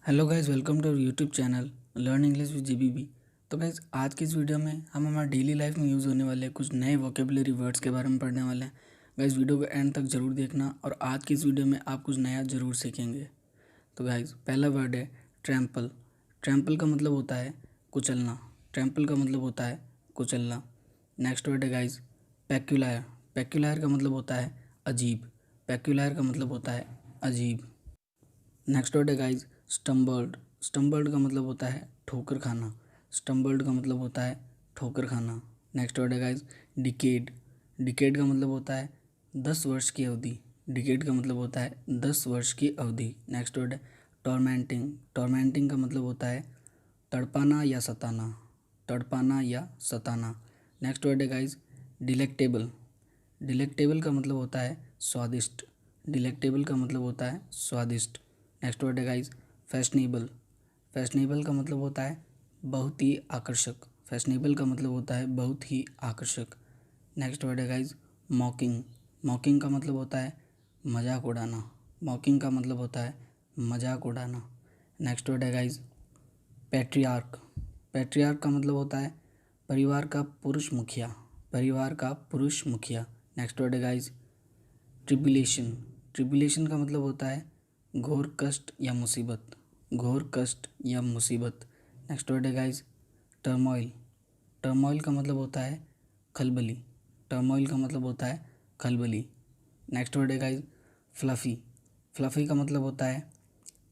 Hello guys, welcome to YouTube channel learn English with GBB. तो guys, आज की इस वीडियो में हम हमारे डेली लाइफ में यूज़ होने वाले कुछ नए वोकेबलरी वर्ड्स के बारे में पढ़ने वाले हैं। गाइस, वीडियो को एंड तक जरूर देखना और आज की इस वीडियो में आप कुछ नया जरूर सीखेंगे। तो गाइस, पहला वर्ड है ट्रैम्पल। ट्रैम्पल का मतलब होता है कुचलना। ट्रैम्पल का मतलब होता है कुचलना। नेक्स्ट वर्ड है गाइस पेक्युलायर। पेक्युलायर का मतलब होता है अजीब। पेक्युलायर का मतलब होता है अजीब। नेक्स्ट वर्ड है गाइज स्टम्बल्ड। स्टम्बल्ड का मतलब होता है ठोकर खाना। स्टम्बल्ड का मतलब होता है ठोकर खाना। नेक्स्ट वर्ड है गाइज डिकेड। डिकेड का मतलब होता है 10 वर्ष की अवधि। डिकेड का मतलब होता है 10 वर्ष की अवधि। नेक्स्ट वर्ड है टॉर्मेंटिंग। टॉर्मेंटिंग का मतलब होता है तड़पाना या सताना। तड़पाना या सताना। नेक्स्ट वर्ड है गाइज डिलेक्टेबल। डिलेक्टेबल का मतलब होता है स्वादिष्ट। डिलेक्टेबल का मतलब होता है स्वादिष्ट। नेक्स्ट वर्ड है गाइज फैशनेबल। फैशनेबल का मतलब होता है बहुत ही आकर्षक। फैशनेबल का मतलब होता है बहुत ही आकर्षक। नेक्स्ट वर्ड है गाइज मॉकिंग। मॉकिंग का मतलब होता है मजाक उड़ाना। मॉकिंग का मतलब होता है मजाक उड़ाना। नेक्स्ट वर्ड है गाइज पैट्रियार्क। पैट्रियार्क का मतलब होता है परिवार का पुरुष मुखिया। परिवार का पुरुष मुखिया। नेक्स्ट वर्ड है गाइज ट्रिबुलेशन। ट्रिबुलेशन का मतलब होता है घोर कष्ट या मुसीबत। घोर कष्ट या मुसीबत। नेक्स्ट वर्ड है गाइज टर्मोइल। टर्मोइल का मतलब होता है खलबली। टर्मोइल का मतलब होता है खलबली। नेक्स्ट वर्ड है गाइज फ्लफ़ी। फ्लफ़ी का मतलब होता है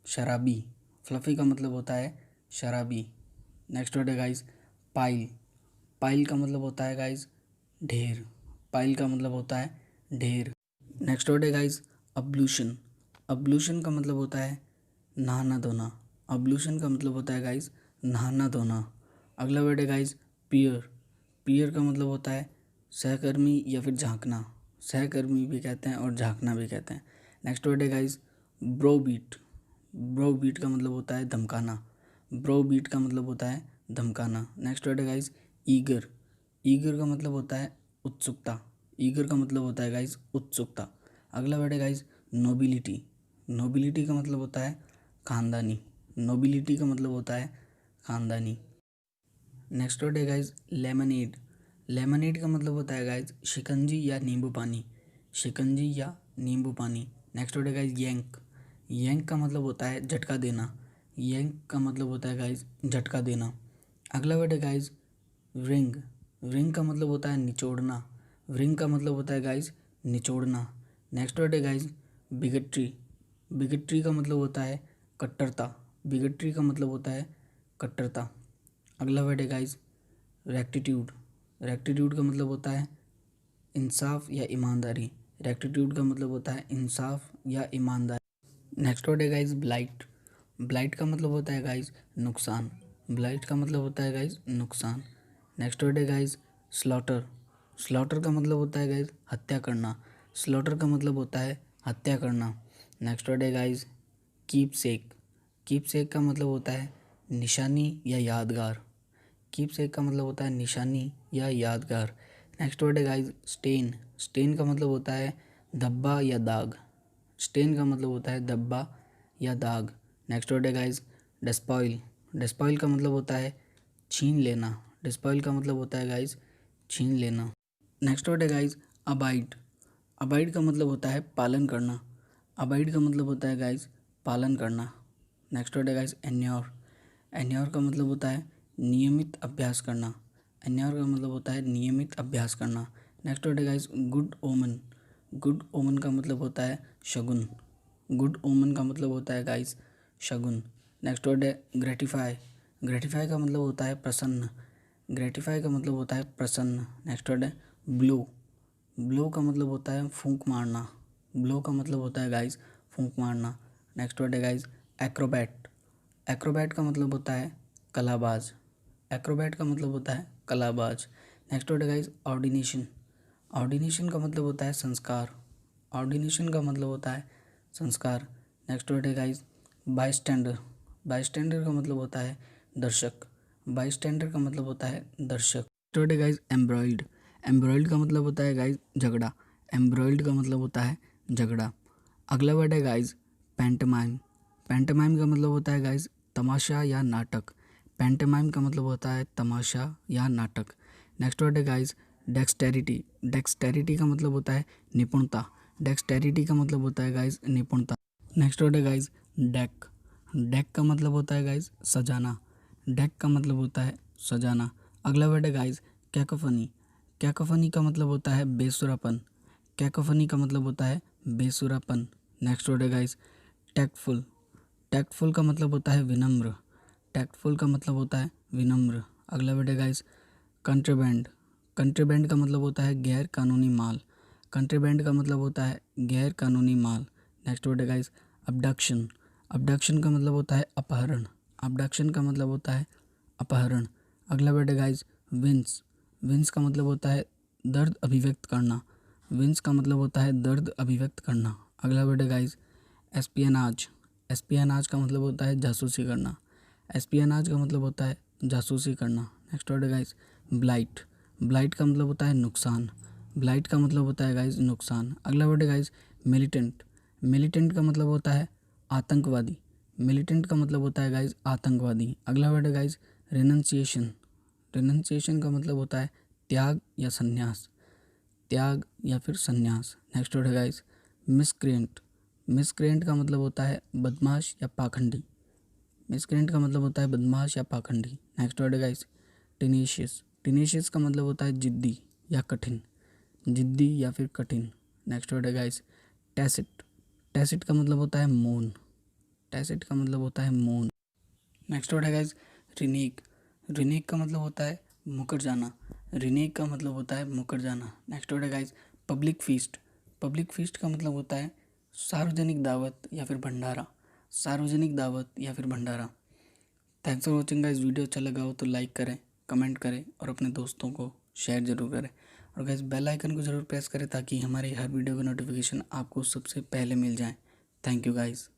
शराबी। फ्लफ़ी का मतलब होता है शराबी। नेक्स्ट वर्ड है गाइज पाइल। पाइल का मतलब होता है गाइज ढेर। पाइल का मतलब होता है ढेर। नेक्स्ट वर्ड है गाइज अब्लूशन। अब्लूशन का मतलब होता है नहाना धोना। अब्लूशन का मतलब होता है गाइज नहाना धोना। अगला वर्ड है गाइज पीयर। पीयर का मतलब होता है सहकर्मी या फिर झांकना। सहकर्मी भी कहते हैं और झांकना भी कहते हैं। नेक्स्ट वर्ड है गाइज ब्रोबीट। ब्रोबीट का मतलब होता है धमकाना। ब्रोबीट का मतलब होता है धमकाना। नेक्स्ट वर्ड है गाइज ईगर। ईगर का मतलब होता है उत्सुकता। ईगर का मतलब होता है गाइज उत्सुकता। अगला वर्ड है गाइज नोबिलिटी। नोबिलिटी का मतलब होता है खानदानी। नोबिलिटी का मतलब होता है खानदानी। नेक्स्ट वर्ड है गाइज लेमनेड। लेमनेड का मतलब होता है गाइज शिकंजी या नींबू पानी। शिकंजी या नींबू पानी। नेक्स्ट वर्ड है गाइज यंक। यंक का मतलब होता है झटका देना। यंक का मतलब होता है गाइज झटका देना। अगला वर्ड है गाइज रिंग। रिंग का मतलब होता है निचोड़ना। रिंग का मतलब होता है गाइज निचोड़ना। नेक्स्ट वर्ड है गाइज बिगट्री। बिगट्री का मतलब होता है कट्टरता। बिगट्री का मतलब होता है कट्टरता। अगला वर्ड है गाइज रेक्टिट्यूड। रेक्टिट्यूड का मतलब होता है इंसाफ या ईमानदारी। रेक्टिट्यूड का मतलब होता है इंसाफ या ईमानदारी। नेक्स्ट वर्ड है गाइज ब्लाइट। ब्लाइट का मतलब होता है गाइज नुकसान। ब्लाइट का मतलब होता है गाइज नुकसान। नेक्स्ट वर्ड है गाइज स्लॉटर। स्लॉटर का मतलब होता है गाइज हत्या करना। स्लॉटर का मतलब होता है हत्या करना। नेक्स्ट वर्ड है गाइज कीप सेक। कीप सेक का मतलब होता है निशानी या यादगार। कीप सेक का मतलब होता है निशानी या यादगार। नेक्स्ट वर्ड है गाइज स्टेन। स्टेन का मतलब होता है धब्बा या दाग। स्टेन का मतलब होता है धब्बा या दाग। नेक्स्ट वर्ड है गाइज डिस्पॉइल। डिस्पॉइल का मतलब होता है छीन लेना। डिस्पॉइल का मतलब होता है गाइज छीन लेना। नेक्स्ट वर्ड है गाइज अबाइड। अबाइड का मतलब होता है पालन करना। अबाइड का मतलब होता है गाइज पालन करना। नेक्स्ट वर्ड है गाइज एन्योर। एन्योर का मतलब होता है नियमित अभ्यास करना। एन्योर का मतलब होता है नियमित अभ्यास करना। नेक्स्ट वर्ड है गाइज गुड ओमन। गुड ओमन का मतलब होता है शगुन। गुड ओमन का मतलब होता है गाइज शगुन। नेक्स्ट वर्ड है ग्रेटिफाई। ग्रेटिफाई का मतलब होता है प्रसन्न। ग्रेटिफाई का मतलब होता है प्रसन्न। नेक्स्ट वर्ड है ब्लो। ब्लो का मतलब होता है फूंक मारना। ब्लो का मतलब होता है गाइज फूंक मारना। नेक्स्ट वर्ड है गाइज एक्रोबैट। एक्रोबैट का मतलब होता है कलाबाज। एक्रोबैट का मतलब होता है कलाबाज। नेक्स्ट वर्ड है गाइज ऑर्डिनेशन। ऑर्डिनेशन का मतलब होता है संस्कार। ऑर्डिनेशन का मतलब होता है संस्कार। नेक्स्ट वर्ड है गाइज बाईस्टैंडर। बाईस्टैंडर का मतलब होता है दर्शक। बाईस्टैंडर का मतलब होता है दर्शक। नेक्स्ट वर्ड है गाइज एम्ब्रॉयड। एम्ब्रॉयड का मतलब होता है गाइज झगड़ा। एम्ब्रॉयड का मतलब होता है झगड़ा। अगला वर्ड है गाइज पैंटमाइम। पैंटोमाइम का मतलब होता है गाइज तमाशा या नाटक। पैंटोमाइम का मतलब होता है तमाशा या नाटक। नेक्स्ट वर्ड है गाइज डेक्सटेरिटी। डेक्सटेरिटी का मतलब होता है निपुणता। डेक्सटेरिटी का मतलब होता है गाइज निपुणता। नेक्स्ट वर्ड है गाइज डेक। डेक का मतलब होता है गाइज सजाना। डेक का मतलब होता है सजाना। अगला वर्ड है गाइज कैकोफनी। कैकोफनी का मतलब होता है बेसुरापन। कैकोफनी का मतलब होता है बेसुरापन। नेक्स्ट वर्ड है गाइज टैक्टफुल। टैक्टफुल का मतलब होता है विनम्र। टैक्टफुल का मतलब होता है विनम्र। अगला वर्ड है गाइज कंट्रीबैंड। कंट्रीबैंड का मतलब होता है गैर कानूनी माल। कंट्रीबैंड का मतलब होता है गैर कानूनी माल। नेक्स्ट वर्ड है गाइज अबडक्शन। अबडक्शन का मतलब होता है अपहरण। अबडक्शन का मतलब होता है अपहरण। अगला वर्ड है गाइज विंस। विंस का मतलब होता है दर्द अभिव्यक्त करना। विंस का मतलब होता है दर्द अभिव्यक्त करना। अगला वर्ड है गाइज एस्पियनाज। एस्पियनाज का मतलब होता है जासूसी करना। एस्पियनाज का मतलब होता है जासूसी करना। नेक्स्ट वर्ड है गाइज ब्लाइट। ब्लाइट का मतलब होता है नुकसान। ब्लाइट का मतलब होता है गाइज नुकसान। अगला वर्ड है गाइज मिलिटेंट। मिलिटेंट का मतलब होता है आतंकवादी। मिलिटेंट का मतलब होता है गाइज आतंकवादी। अगला वर्ड है गाइज रेनन्सिएशन। रेनन्सिएशन का मतलब होता है त्याग या संन्यास। त्याग या फिर संन्यास। नेक्स्ट वर्ड है गाइज मिसक्रेंट। मिसक्रेंट का मतलब होता है बदमाश या पाखंडी। मिसक्रेंट का मतलब होता है बदमाश या पाखंडी। नेक्स्ट वर्ड है गाइज टेनेशियस। टेनेशियस का मतलब होता है जिद्दी या कठिन। जिद्दी या फिर कठिन। नेक्स्ट वर्ड है गाइज टैसिट। टैसिट का मतलब होता है मौन। टैसिट का मतलब होता है मौन। नेक्स्ट वर्ड है गाइज रिनीक। रिनीक का मतलब होता है मुकर जाना। रिनीक का मतलब होता है मुकर जाना। नेक्स्ट वर्ड है guys public feast. Public feast का मतलब होता है सार्वजनिक दावत या फिर भंडारा। सार्वजनिक दावत या फिर भंडारा। Thanks for watching guys. Video अच्छा लगा हो तो लाइक करें, कमेंट करें और अपने दोस्तों को शेयर जरूर करें। और गाइज बेल आइकन को ज़रूर प्रेस करें ताकि हमारी हर वीडियो का नोटिफिकेशन आपको सबसे पहले मिल जाए। Thank you guys.